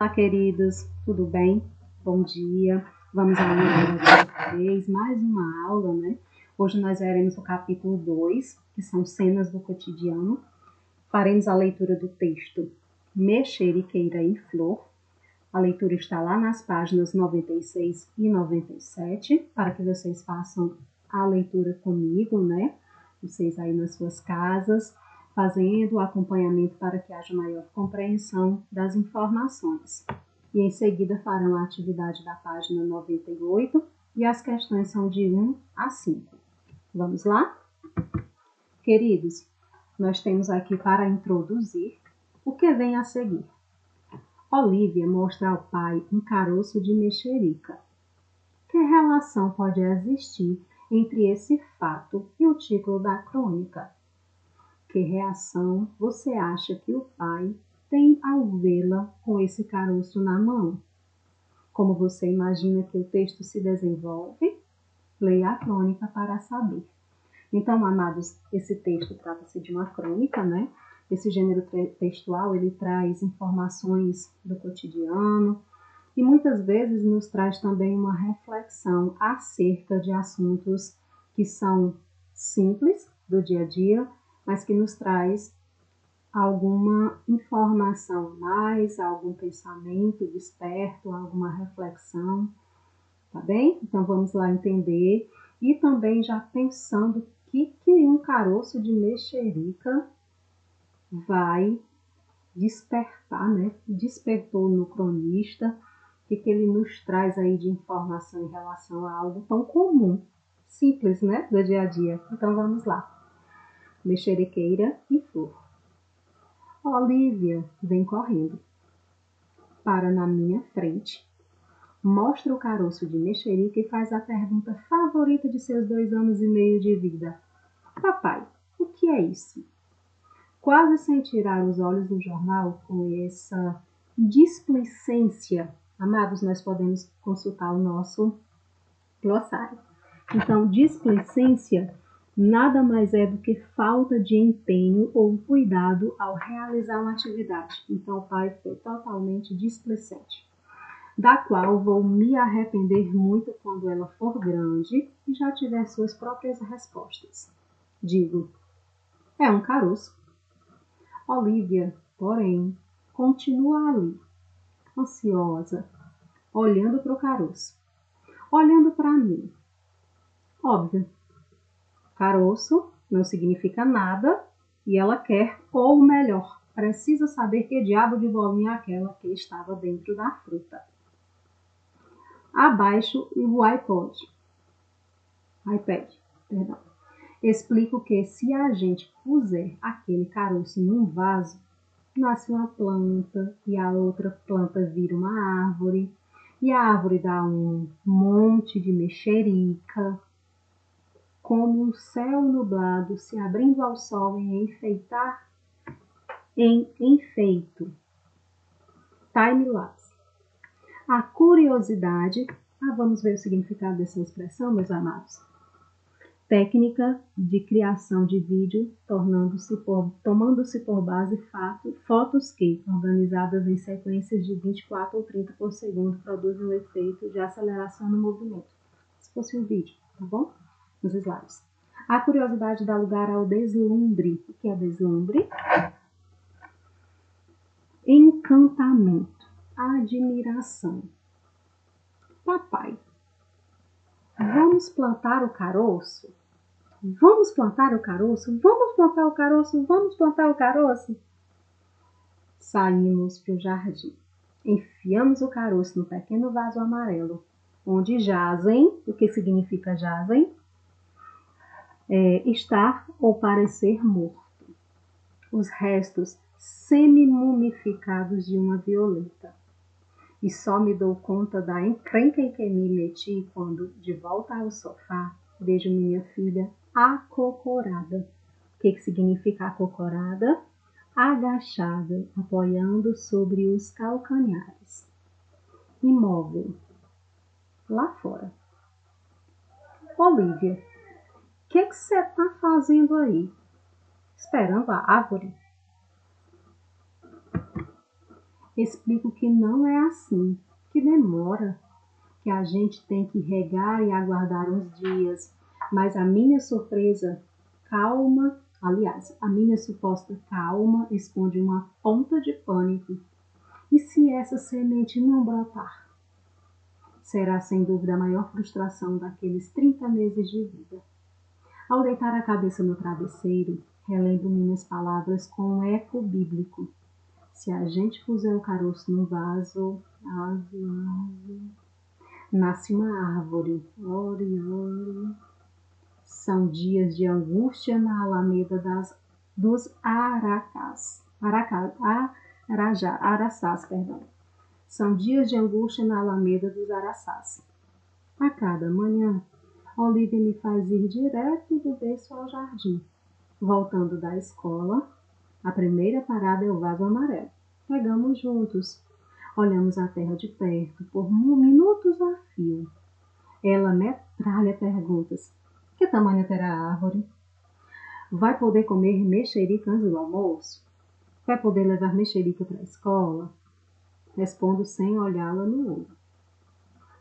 Olá, queridos, tudo bem? Bom dia. Vamos à aula de vez, mais uma aula, né? Hoje nós veremos o capítulo 2, que são cenas do cotidiano. Faremos a leitura do texto Mexeriqueira e Flor. A leitura está lá nas páginas 96 e 97, para que vocês façam a leitura comigo, né? Vocês aí nas suas casas, fazendo o acompanhamento para que haja maior compreensão das informações. E em seguida farão a atividade da página 98 e as questões são de 1 a 5. Vamos lá? Queridos, nós temos aqui para introduzir o que vem a seguir. Olívia mostra ao pai um caroço de mexerica. Que relação pode existir entre esse fato e o título da crônica? Que reação você acha que o pai tem ao vê-la com esse caroço na mão? Como você imagina que o texto se desenvolve? Leia a crônica para saber. Então, amados, esse texto trata-se de uma crônica, né? Esse gênero textual, ele traz informações do cotidiano e muitas vezes nos traz também uma reflexão acerca de assuntos que são simples do dia a dia, mas que nos traz alguma informação a mais, algum pensamento desperto, alguma reflexão, tá bem? Então vamos lá entender e também já pensando que um caroço de mexerica vai despertar, né? Despertou no cronista, o que ele nos traz aí de informação em relação a algo tão comum, simples, né? Do dia a dia. Então vamos lá. Mexeriqueira e flor. Olívia vem correndo. Para na minha frente. Mostra o caroço de mexerica e faz a pergunta favorita de seus 2 anos e meio de vida. Papai, o que é isso? Quase sem tirar os olhos do jornal, com essa displicência. Amados, nós podemos consultar o nosso glossário. Então, displicência nada mais é do que falta de empenho ou cuidado ao realizar uma atividade. Então, o pai foi totalmente displicente, da qual vou me arrepender muito quando ela for grande e já tiver suas próprias respostas. Digo, é um caroço. Olívia, porém, continua ali, ansiosa, olhando para o caroço, olhando para mim. Óbvio, caroço não significa nada e ela quer, ou melhor, precisa saber que diabo de bolinha é aquela que estava dentro da fruta. Abaixo o iPad. Explico que se a gente puser aquele caroço num vaso, nasce uma planta e a outra planta vira uma árvore e a árvore dá um monte de mexerica, como um céu nublado se abrindo ao sol em enfeito. Time-lapse. A curiosidade. Vamos ver o significado dessa expressão, meus amados. Técnica de criação de vídeo, tomando-se por base fotos que, organizadas em sequências de 24 ou 30 por segundo, produzem um efeito de aceleração no movimento. Se fosse um vídeo, tá bom? Nos slides. A curiosidade dá lugar ao deslumbre. O que é deslumbre? Encantamento, admiração. Papai, vamos plantar o caroço? Vamos plantar o caroço? Vamos plantar o caroço? Vamos plantar o caroço? Saímos para o jardim. Enfiamos o caroço no pequeno vaso amarelo, onde jazem. O que significa jazem? Estar ou parecer morto. Os restos semi-mumificados de uma violeta. E só me dou conta da encrenca em que me meti quando, de volta ao sofá, vejo minha filha acocorada. O que significa acocorada? Agachada, apoiando sobre os calcanhares. Imóvel. Lá fora. Olívia, o que você está fazendo aí? Esperando a árvore? Explico que não é assim, que demora, que a gente tem que regar e aguardar uns dias. Mas a minha surpresa, calma, aliás, a minha suposta calma esconde uma ponta de pânico. E se essa semente não brotar? Será sem dúvida a maior frustração daqueles 30 meses de vida. Ao deitar a cabeça no travesseiro, relembro minhas palavras com um eco bíblico. Se a gente puser o caroço no vaso, nasce uma árvore. Ore, ore. São dias de angústia na alameda dos araçás, perdão. São dias de angústia na alameda dos araçás. A cada manhã, Olivia me faz ir direto do berço ao jardim. Voltando da escola, a primeira parada é o vaso amarelo. Pegamos juntos. Olhamos a terra de perto por minutos a fio. Ela metralha perguntas. Que tamanho terá a árvore? Vai poder comer mexerica antes do almoço? Vai poder levar mexerica para a escola? Respondo sem olhá-la no olho.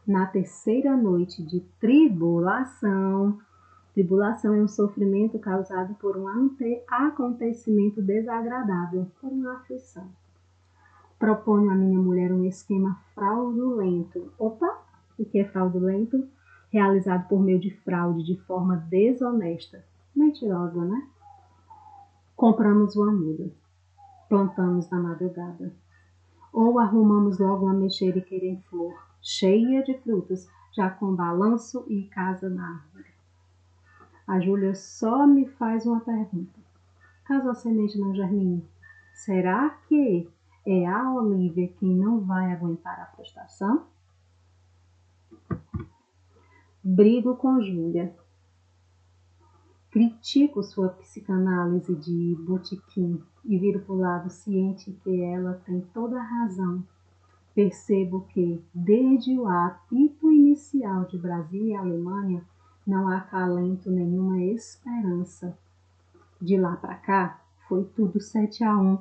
Na terceira noite de tribulação é um sofrimento causado por um acontecimento desagradável, por uma aflição. Proponho à minha mulher um esquema fraudulento. Opa, o que é fraudulento? Realizado por meio de fraude, de forma desonesta. Mentirosa, né? Compramos uma muda. Plantamos na madrugada. Ou arrumamos logo uma mexeriqueira em flor, cheia de frutas, já com balanço e casa na árvore. A Júlia só me faz uma pergunta. Caso a semente não germine, será que é a Olivia quem não vai aguentar a frustração? Brigo com Júlia. Critico sua psicanálise de botequim e viro para o lado ciente que ela tem toda a razão. Percebo que, desde o apito inicial de Brasil e Alemanha, não há acalento nenhuma esperança. De lá para cá, foi tudo 7-1.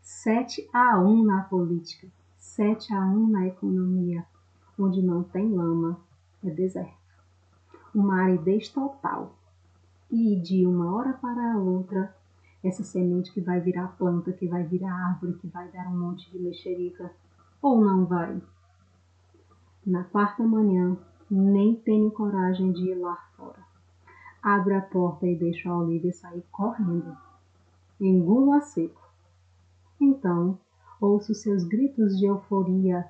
7-1 na política, 7-1 na economia, onde não tem lama, é deserto. Uma aridez total. E de uma hora para a outra, essa semente que vai virar planta, que vai virar árvore, que vai dar um monte de mexerica, ou não vai? Na quarta manhã, nem tenho coragem de ir lá fora. Abro a porta e deixo a Olivia sair correndo. Engulo a seco. Então, ouço seus gritos de euforia.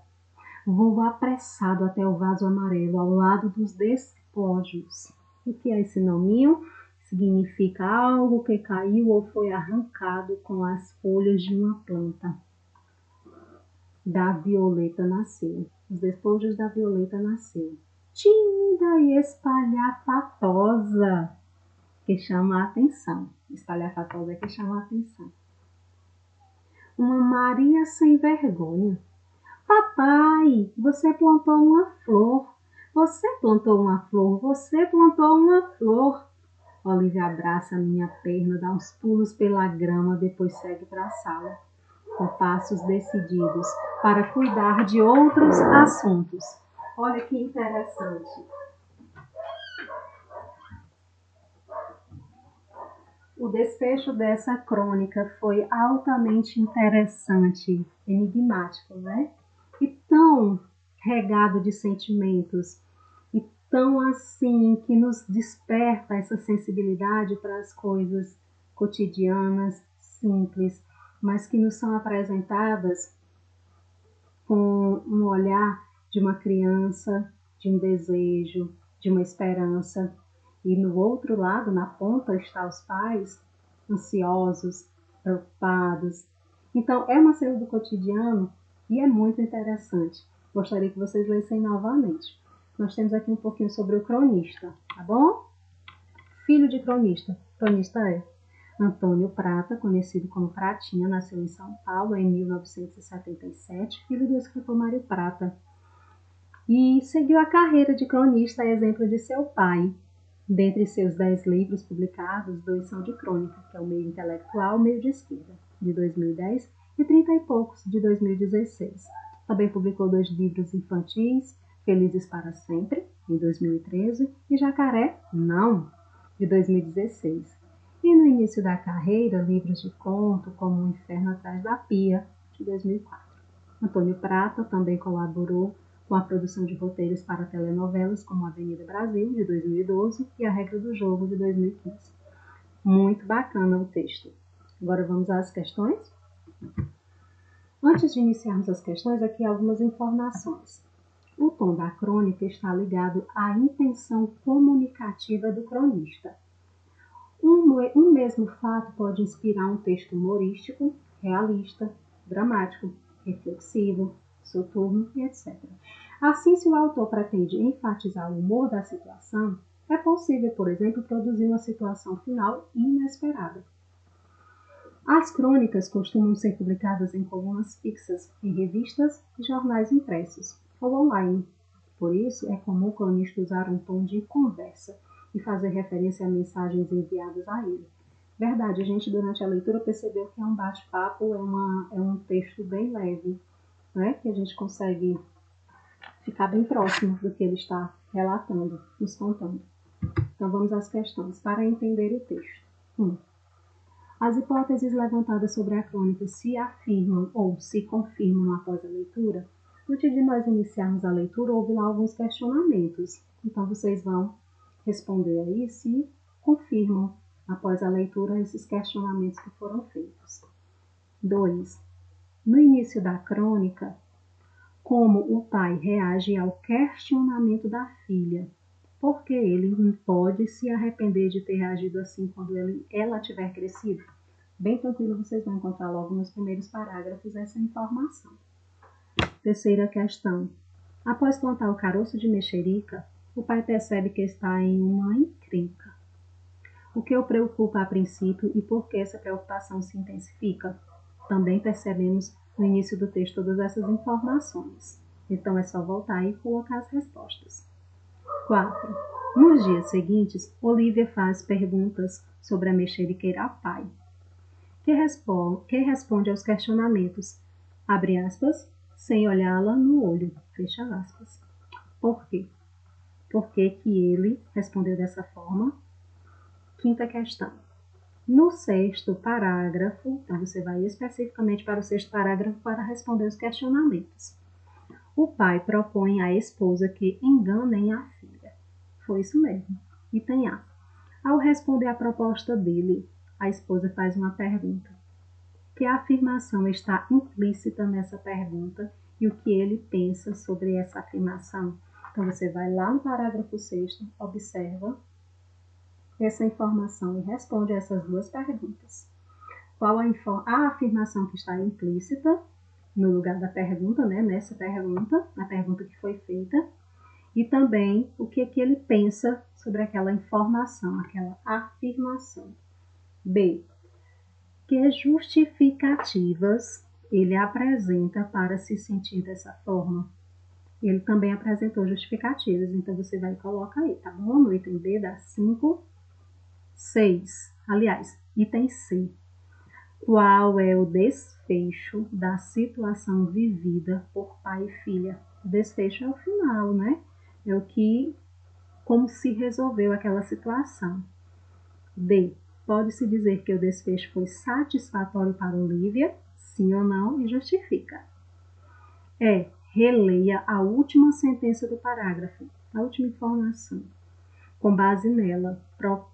Vou apressado até o vaso amarelo, ao lado dos despojos. O que é esse nominho? Significa algo que caiu ou foi arrancado com as folhas de uma planta. Da Violeta nasceu. Os despojos da Violeta nasceu. Tímida e espalhafatosa, que chama a atenção. Espalhafatosa é que chama a atenção. Uma Maria sem vergonha. Papai, você plantou uma flor. Você plantou uma flor. Você plantou uma flor. Olivia abraça a minha perna, dá uns pulos pela grama, depois segue para a sala, com passos decididos, para cuidar de outros assuntos. Olha que interessante. O desfecho dessa crônica foi altamente interessante, enigmático, né? E tão regado de sentimentos, e tão assim que nos desperta essa sensibilidade para as coisas cotidianas, simples, mas que nos são apresentadas com um olhar de uma criança, de um desejo, de uma esperança. E no outro lado, na ponta, estão os pais ansiosos, preocupados. Então, é uma cena do cotidiano e é muito interessante. Gostaria que vocês lessem novamente. Nós temos aqui um pouquinho sobre o cronista, tá bom? Filho de cronista. Cronista é Antônio Prata, conhecido como Pratinha, nasceu em São Paulo em 1977, filho do escritor Mário Prata. E seguiu a carreira de cronista a exemplo de seu pai. Dentre seus 10 livros publicados, 2 são de crônica, que é o Meio Intelectual, Meio de Esquerda, de 2010, e 30 e poucos, de 2016. Também publicou 2 livros infantis, Felizes para Sempre, em 2013, e Jacaré, Não, de 2016. E no início da carreira, livros de conto como O Inferno Atrás da Pia, de 2004. Antônio Prata também colaborou com a produção de roteiros para telenovelas como Avenida Brasil, de 2012, e A Regra do Jogo, de 2015. Muito bacana o texto. Agora vamos às questões? Antes de iniciarmos as questões, aqui algumas informações. O tom da crônica está ligado à intenção comunicativa do cronista. Um mesmo fato pode inspirar um texto humorístico, realista, dramático, reflexivo, soturno e etc. Assim, se o autor pretende enfatizar o humor da situação, é possível, por exemplo, produzir uma situação final inesperada. As crônicas costumam ser publicadas em colunas fixas, em revistas e jornais impressos, ou online. Por isso, é comum o cronista usar um tom de conversa e fazer referência a mensagens enviadas a ele. Verdade, a gente durante a leitura percebeu que é um bate-papo, é um texto bem leve, né? Que a gente consegue ficar bem próximo do que ele está relatando, nos contando. Então vamos às questões para entender o texto. 1. As hipóteses levantadas sobre a crônica se afirmam ou se confirmam após a leitura. Antes de nós iniciarmos a leitura, houve lá alguns questionamentos. Então vocês vão responder aí se confirmam após a leitura esses questionamentos que foram feitos. 2. No início da crônica, como o pai reage ao questionamento da filha, porque ele pode se arrepender de ter reagido assim quando ela tiver crescido. Bem tranquilo, vocês vão encontrar logo nos primeiros parágrafos essa informação. Terceira questão. Após plantar o caroço de mexerica, o pai percebe que está em uma encrenca. O que o preocupa a princípio e por que essa preocupação se intensifica? Também percebemos no início do texto todas essas informações. Então é só voltar e colocar as respostas. 4. Nos dias seguintes, Olivia faz perguntas sobre a mexeriqueira ao pai, que responde aos questionamentos, abre aspas, sem olhá-la no olho, fecha aspas. Por quê? Por que ele respondeu dessa forma? Quinta questão. No sexto parágrafo, então você vai especificamente para o sexto parágrafo para responder os questionamentos. O pai propõe à esposa que enganem a filha. Foi isso mesmo. Item A. Ao responder à proposta dele, a esposa faz uma pergunta. Que a afirmação está implícita nessa pergunta e o que ele pensa sobre essa afirmação. Então você vai lá no parágrafo 6º, observa essa informação e responde a essas duas perguntas. Qual a afirmação que está implícita no lugar da pergunta, né? Nessa pergunta, na pergunta que foi feita, e também o que ele pensa sobre aquela informação, aquela afirmação. B. Que justificativas ele apresenta para se sentir dessa forma? Ele também apresentou justificativas, então você vai e coloca aí, tá bom? No item B dá 5, 6. Aliás, item C. Qual é o desfecho da situação vivida por pai e filha? O desfecho é o final, né? É o que, como se resolveu aquela situação. D. Pode-se dizer que o desfecho foi satisfatório para Olivia? Sim ou não? E justifica. E. Releia a última sentença do parágrafo, a última informação. Com base nela,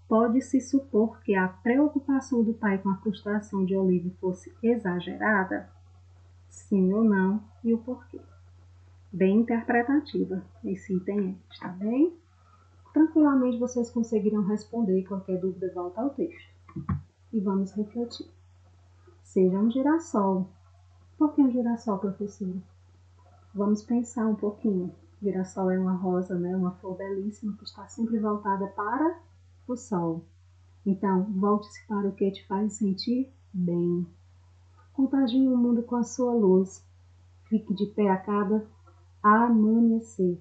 pode-se supor que a preocupação do pai com a frustração de Olivia fosse exagerada? Sim ou não? E o porquê? Bem interpretativa esse item, está bem? Tranquilamente vocês conseguirão responder. Qualquer dúvida, volta ao texto. E vamos refletir. Seja um girassol. Por que um girassol, professora? Vamos pensar um pouquinho. Girassol é uma rosa, né? Uma flor belíssima que está sempre voltada para o sol. Então, volte-se para o que te faz sentir bem. Contagie o mundo com a sua luz. Fique de pé a cada amanhecer.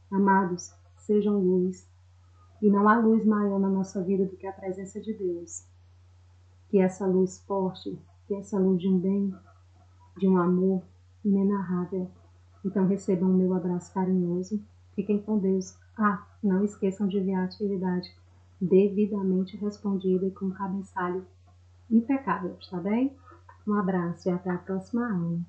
Amados, sejam luz. E não há luz maior na nossa vida do que a presença de Deus. Que essa luz forte, que essa luz de um bem, de um amor inenarrável. Então recebam o meu abraço carinhoso. Fiquem com Deus. Não esqueçam de ver a atividade devidamente respondida e com cabeçalho impecável, tá bem? Um abraço e até a próxima aula.